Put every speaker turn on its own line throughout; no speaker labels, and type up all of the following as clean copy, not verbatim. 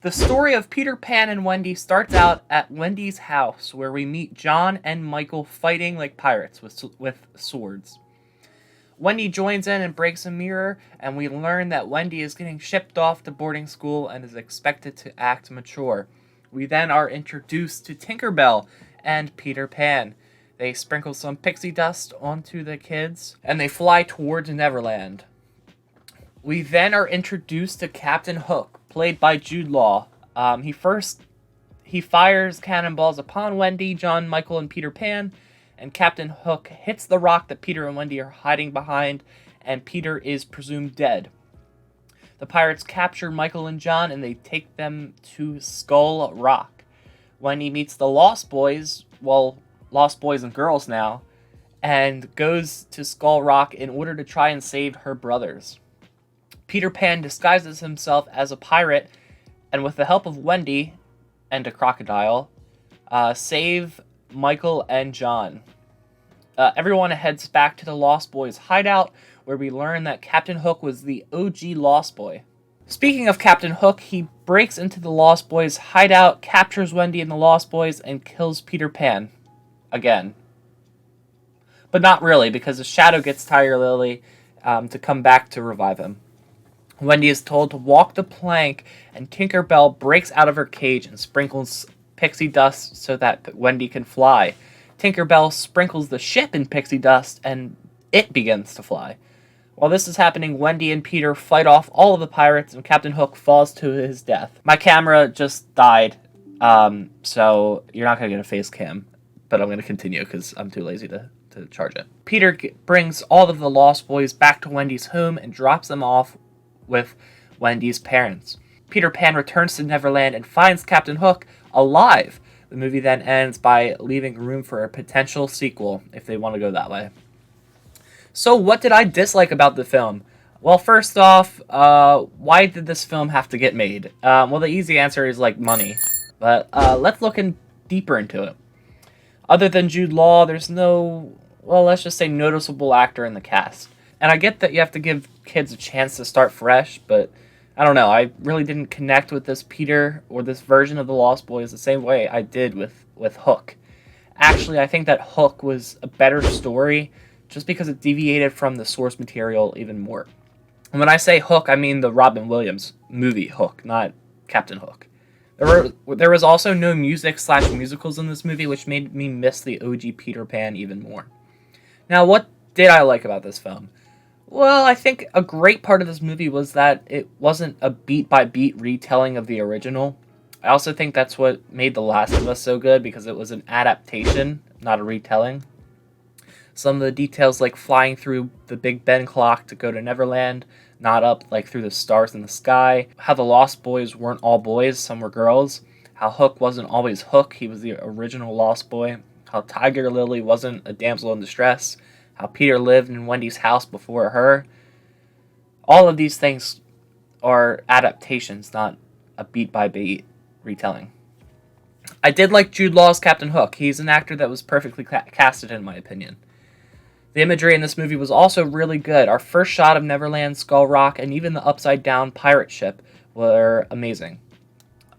The story of Peter Pan and Wendy starts out at Wendy's house, where we meet John and Michael fighting like pirates with swords. Wendy joins in and breaks a mirror, and we learn that Wendy is getting shipped off to boarding school and is expected to act mature. We then are introduced to Tinkerbell and Peter Pan. They sprinkle some pixie dust onto the kids, and they fly towards Neverland. We then are introduced to Captain Hook, played by Jude Law. He fires cannonballs upon Wendy, John, Michael, and Peter Pan, and Captain Hook hits the rock that Peter and Wendy are hiding behind, and Peter is presumed dead. The pirates capture Michael and John, and they take them to Skull Rock. Wendy meets the Lost Boys, Lost Boys and Girls now, and goes to Skull Rock in order to try and save her brothers. Peter Pan disguises himself as a pirate, and with the help of Wendy and a crocodile, save Michael and John. Everyone heads back to the Lost Boys hideout, where we learn that Captain Hook was the OG Lost Boy. Speaking of Captain Hook, he breaks into the Lost Boys hideout, captures Wendy and the Lost Boys, and kills Peter Pan. Again. But not really, because the Shadow gets Tiger Lily to come back to revive him. Wendy is told to walk the plank, and Tinkerbell breaks out of her cage and sprinkles pixie dust so that Wendy can fly. Tinkerbell sprinkles the ship in pixie dust, and it begins to fly. While this is happening, Wendy and Peter fight off all of the pirates, and Captain Hook falls to his death. My camera just died, so you're not going to get a face cam, but I'm going to continue because I'm too lazy to charge it. Peter brings all of the Lost Boys back to Wendy's home and drops them off with Wendy's parents. Peter Pan returns to Neverland and finds Captain Hook alive. The movie then ends by leaving room for a potential sequel, if they want to go that way. So what did I dislike about the film? Well, first off, why did this film have to get made? Well, the easy answer is, money. But let's look deeper into it. Other than Jude Law, there's no, let's just say noticeable actor in the cast. And I get that you have to give kids a chance to start fresh, but I don't know. I really didn't connect with this Peter or this version of the Lost Boys the same way I did with Hook. Actually, I think that Hook was a better story just because it deviated from the source material even more. And when I say Hook, I mean the Robin Williams movie Hook, not Captain Hook. There was also no music/musicals in this movie, which made me miss the OG Peter Pan even more. Now, what did I like about this film? Well, I think a great part of this movie was that it wasn't a beat-by-beat retelling of the original. I also think that's what made The Last of Us so good, because it was an adaptation, not a retelling. Some of the details, like flying through the Big Ben clock to go to Neverland, not up through the stars in the sky, how the Lost Boys weren't all boys, some were girls, how Hook wasn't always Hook, he was the original Lost Boy, how Tiger Lily wasn't a damsel in distress, how Peter lived in Wendy's house before her. All of these things are adaptations, not a beat-by-beat retelling. I did like Jude Law's Captain Hook. He's an actor that was perfectly casted, in my opinion. The imagery in this movie was also really good. Our first shot of Neverland, Skull Rock, and even the upside-down pirate ship were amazing.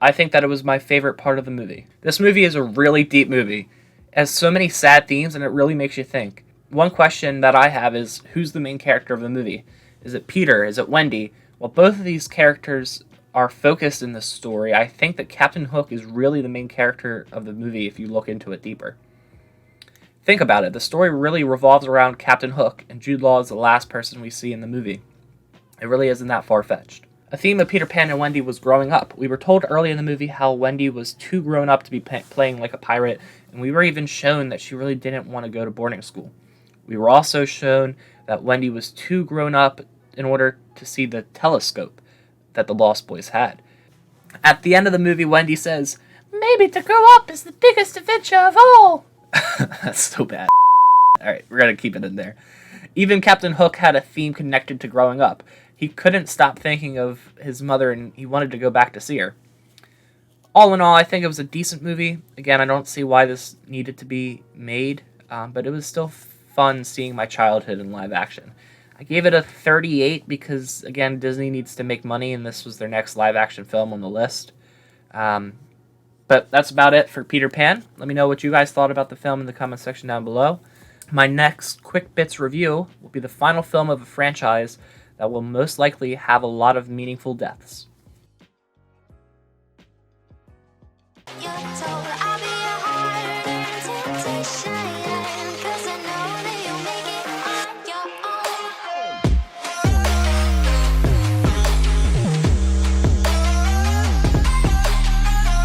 I think that it was my favorite part of the movie. This movie is a really deep movie. It has so many sad themes, and it really makes you think. One question that I have is, who's the main character of the movie? Is it Peter? Is it Wendy? Well, both of these characters are focused in this story. I think that Captain Hook is really the main character of the movie if you look into it deeper. Think about it. The story really revolves around Captain Hook, and Jude Law is the last person we see in the movie. It really isn't that far-fetched. A theme of Peter Pan and Wendy was growing up. We were told early in the movie how Wendy was too grown up to be playing like a pirate, and we were even shown that she really didn't want to go to boarding school. We were also shown that Wendy was too grown up in order to see the telescope that the Lost Boys had. At the end of the movie, Wendy says, "Maybe to grow up is the biggest adventure of all." That's so bad. Alright, we're going to keep it in there. Even Captain Hook had a theme connected to growing up. He couldn't stop thinking of his mother, and he wanted to go back to see her. All in all, I think it was a decent movie. Again, I don't see why this needed to be made, but it was still fun seeing my childhood in live action. I gave it a 38 because, again, Disney needs to make money, and this was their next live action film on the list. But that's about it for Peter Pan. Let me know what you guys thought about the film in the comment section down below. My next Quick Bits review will be the final film of a franchise that will most likely have a lot of meaningful deaths.